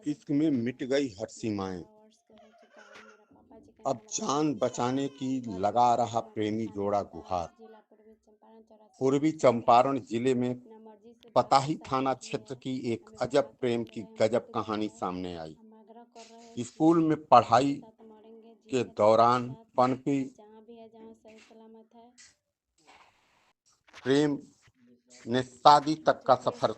इश्क में मिट गई हर सीमाएं। अब जान बचाने की लगा रहा प्रेमी जोड़ा गुहार। पूर्वी चंपारण जिले में पताही थाना क्षेत्र की एक अजब प्रेम की गजब कहानी सामने आई। स्कूल में पढ़ाई के दौरान पनपी प्रेम ने शादी तक का सफर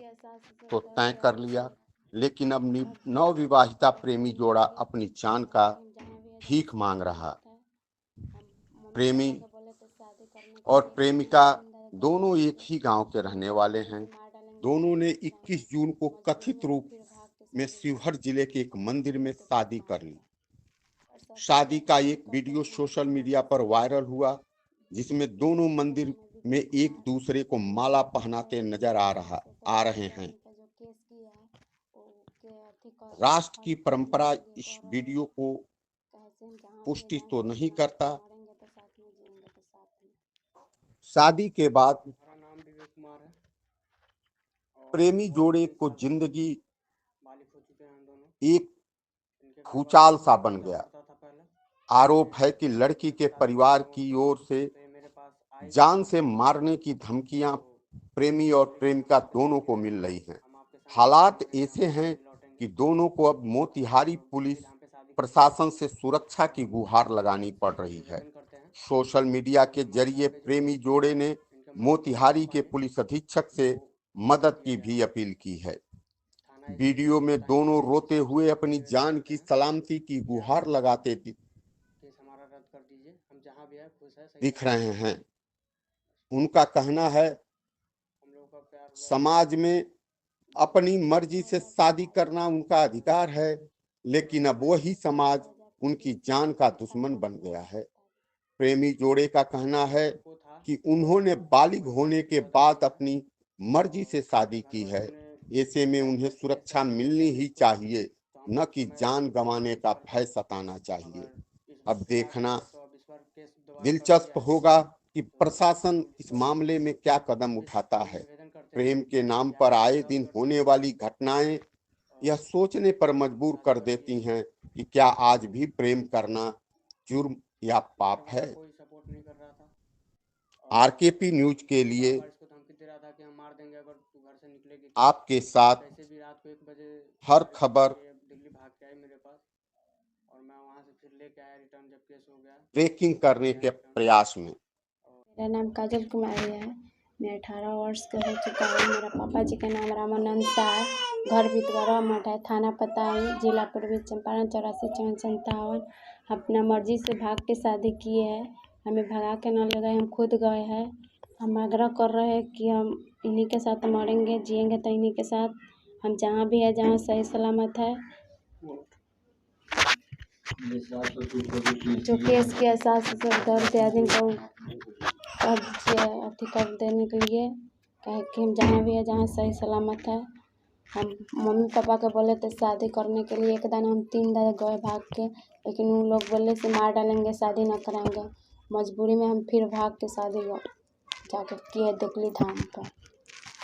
तो तय कर लिया, लेकिन अब नवविवाहिता प्रेमी जोड़ा अपनी जान का भीख मांग रहा। प्रेमी और प्रेमिका दोनों एक ही गांव के रहने वाले हैं। दोनों ने 21 जून को कथित रूप में शिवहर जिले के एक मंदिर में शादी कर ली। शादी का एक वीडियो सोशल मीडिया पर वायरल हुआ, जिसमें दोनों मंदिर में एक दूसरे को माला पहनाते नजर आ रहे हैं। राष्ट्र की परंपरा इस वीडियो को पुष्टि तो नहीं करता। शादी के बाद प्रेमी जोड़े को जिंदगी एक भूचाल सा बन गया। आरोप है कि लड़की के परिवार की ओर से जान से मारने की धमकियां प्रेमी और प्रेमिका दोनों को मिल रही हैं। हालात ऐसे हैं कि दोनों को अब मोतिहारी पुलिस प्रशासन से सुरक्षा की गुहार लगानी पड़ रही है। सोशल मीडिया के जरिए प्रेमी जोड़े ने मोतिहारी के पुलिस अधीक्षक से मदद की भी अपील की है। वीडियो में दोनों रोते हुए अपनी जान की सलामती की गुहार लगाते दिख रहे हैं। उनका कहना है, समाज में अपनी मर्जी से शादी करना उनका अधिकार है, लेकिन अब वही समाज उनकी जान का दुश्मन बन गया है। प्रेमी जोड़े का कहना है कि उन्होंने बालिग होने के बाद अपनी मर्जी से शादी की है। ऐसे में उन्हें सुरक्षा मिलनी ही चाहिए, न कि जान गंवाने का भय सताना चाहिए। अब देखना दिलचस्प होगा कि प्रशासन इस मामले में क्या कदम उठाता है। प्रेम के नाम पर आए दिन होने वाली घटनाएं यह सोचने पर मजबूर कर देती हैं कि क्या आज भी प्रेम करना जुर्म या पाप है। आरकेपी न्यूज के लिए आपके साथ हर खबर ब्रेकिंग करने के प्रयास में। मेरा नाम काजल कुमारी है। मैं 18 वर्ष का हो चुका हूँ। मेरा पापा जी का नाम रामानंद शाह है। घर बितगरा मठ है, थाना पताही, जिला पूर्वी चंपारण 845457। अपना मर्जी से भाग के शादी किए हैं। हमें भगा के न ले गए, हम खुद गए हैं। हम आग्रह कर रहे हैं कि हम इन्हीं के साथ मरेंगे, जिएंगे तो इन्हीं के साथ। हम जहाँ भी है, जहाँ सही सलामत है, जो केस के एहसास से दर्द आदमी को अथी कर देने के लिए, कहे कि हम जहाँ भी है, जहाँ सही सलामत है। हम मम्मी पापा के बोले थे शादी करने के लिए, एक दिन हम 3 दिन गए भाग के, लेकिन उन लोग बोले से मार डालेंगे, शादी न कराएंगे। मजबूरी में हम फिर भाग के शादी जाके किए देखली धाम पर।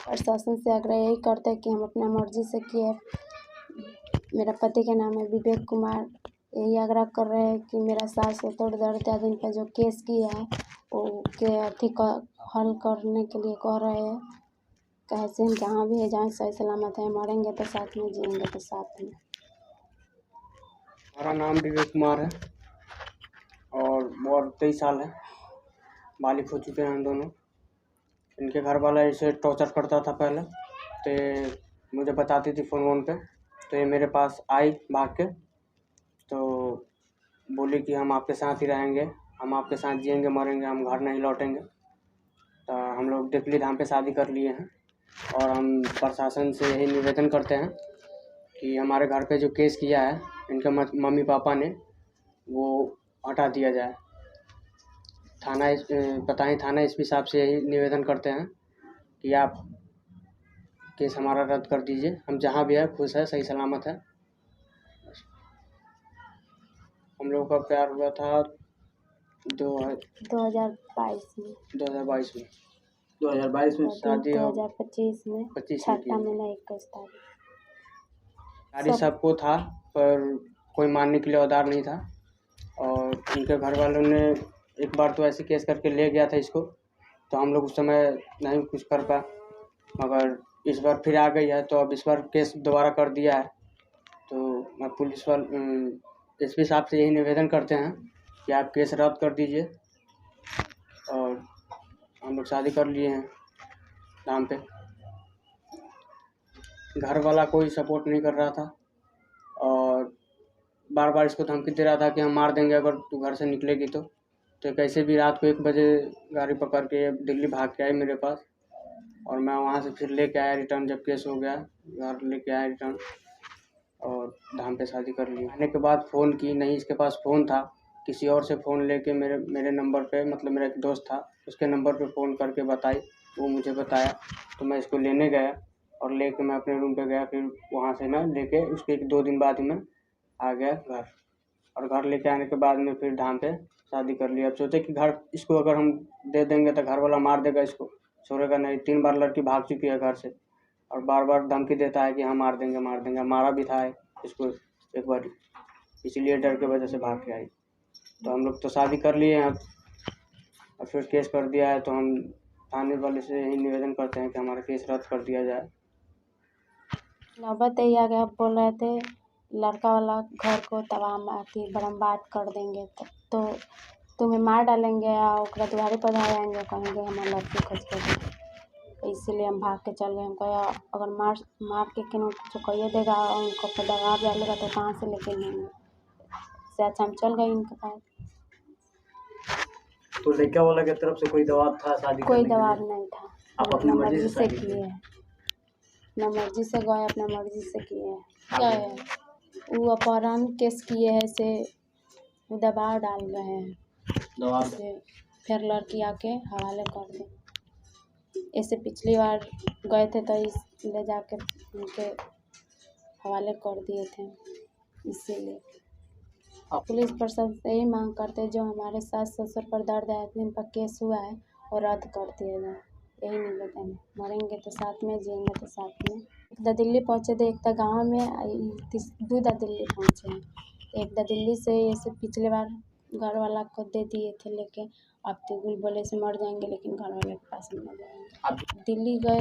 प्रशासन से आग्रह यही करते हैं कि हम अपना मर्जी से किए। मेरा पति का नाम है विवेक कुमार। यही आग्रह कर रहे हैं कि मेरा सास ससुर दर्द आदमी पर जो केस किया है वो के अथी का हल करने के लिए कह रहे हैं। कैसे हम जहाँ भी है, जहाँ सही सलामत है, मरेंगे तो साथ में, जिएंगे तो साथ में। हमारा नाम विवेक कुमार है और उम्र 23 साल है। बालिग हो चुके हैं हम दोनों। इनके घर वाला इसे टॉर्चर करता था पहले, तो मुझे बताती थी फ़ोन पे। तो ये मेरे पास आई भाग के, तो बोली कि हम आपके साथ ही रहेंगे, हम आपके साथ जिएंगे मरेंगे, हम घर नहीं लौटेंगे। तो हम लोग देखली धाम पे शादी कर लिए हैं और हम प्रशासन से यही निवेदन करते हैं कि हमारे घर पे जो केस किया है इनके मम्मी पापा ने, वो हटा दिया जाए। पताही थाना एसपी साहब से यही निवेदन करते हैं कि आप केस हमारा रद्द कर दीजिए। हम जहाँ भी है खुश है, सही सलामत है। हम लोगों का प्यार हुआ था 2022 में 2022 में शादी, 2025 में 25 छठा महीना 21 तारीख। गाड़ी सबको था, पर कोई मानने के लिए औदार नहीं था। और उनके घर वालों ने एक बार तो ऐसे केस करके ले गया था इसको, तो हम लोग उस समय नहीं कुछ कर पाए, मगर इस बार फिर आ गई है, तो अब इस बार केस दोबारा कर दिया है। तो मैं पुलिस वाले एसपी साहब से यही निवेदन करते हैं कि आप केस रद्द कर दीजिए। और हम लोग शादी कर लिए हैं नाम पे। घर वाला कोई सपोर्ट नहीं कर रहा था और बार बार इसको धमकी दे रहा था कि हम मार देंगे अगर तू घर से निकलेगी तो कैसे भी रात को 1 बजे गाड़ी पकड़ के दिल्ली भाग के आई मेरे पास, और मैं वहाँ से फिर लेके आया रिटर्न। जब केस हो गया घर लेके आया रिटर्न और धाम पे शादी कर ली। आने के बाद फ़ोन की नहीं, इसके पास फ़ोन था, किसी और से फ़ोन लेके मेरे नंबर पे, मतलब मेरा एक दोस्त था उसके नंबर पे फ़ोन करके बताई, वो मुझे बताया, तो मैं इसको लेने गया और लेके मैं अपने रूम पे गया। फिर वहाँ से मैं लेके उसके 1-2 दिन बाद ही मैं आ गया घर, और घर लेके आने के बाद में फिर धाम पे शादी कर लिया। अब सोचे कि घर इसको अगर हम दे देंगे तो घर वाला मार देगा, इसको छोड़ेगा नहीं। 3 बार लड़की भाग चुकी है घर से और बार बार धमकी देता है कि हम मार देंगे मार देंगे। मारा भी था इसको एक बार, इसलिए डर के वजह से भाग के आई। तो हम लोग तो शादी कर लिए हैं अब, और फिर केस कर दिया है, तो हम थाने वाले से यही निवेदन करते हैं कि हमारा केस रद्द कर दिया जाए। नौबत यही आ गया, बोल रहे थे लड़का वाला घर को तबाह बर्बाद कर देंगे, तो तुम्हें मार डालेंगे या ओकरा दुआरे पर आएंगे, कहेंगे हमारे लड़की खोज कर। इसीलिए हम भाग के चल गए। हमको अगर मार के केनहू कुछ कहिए देगा और उनको पर दबाव डालेगा तो कहाँ से लेके लेंगे। इससे अच्छा हम चल गए इनके पास। तो लड़का वाला की तरफ से कोई दबाव था शादी कोई करने के दबाव लिए? नहीं था, आप अपना अपनी मर्जी से शादी किए हैं, अपना मर्जी से गए, अपना मर्जी से किए हैं। क्या है वो अपहरण केस किए हैं, से वो दबाव डाल रहे हैं दबाव से फिर लड़की आके हवाले कर दे। ऐसे पिछली बार गए थे तो ले जाके उनके हवाले कर दिए थे। इसीलिए पुलिस प्रशासन से यही मांग करते हैं, जो हमारे सास ससुर पर दर्द है, जिन पर केस हुआ है और रद्द कर दिया जाए। यही निवेदन है, मरेंगे तो साथ में, जिएंगे तो साथ में। एक दा दिल्ली पहुँचे थे, एक दा गाँव में, 2 दा दिल्ली पहुँचे हैं। एक दा दिल्ली से ऐसे पिछले बार घर वाला को दे दिए थे लेके, अब तो गुल बोले से मर जाएंगे, लेकिन घर वाले के पास मर जाएंगे। दिल्ली गए,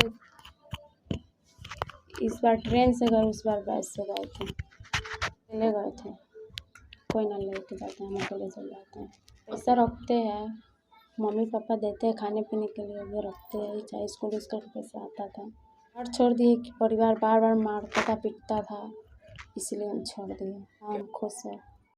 इस बार ट्रेन से गए, उस बार बस से गए थे, अकेले गए थे, कोई ना लेके जाते हैं, हम अकेले चल जाते हैं। पैसा रखते हैं, मम्मी पापा देते हैं खाने पीने के लिए, वो रखते हैं, चाहे स्कूल उसका पैसा आता था। घर छोड़ दिए कि परिवार बार बार मारता था पीटता था, इसलिए हम छोड़ दिए। हम खुश हैं।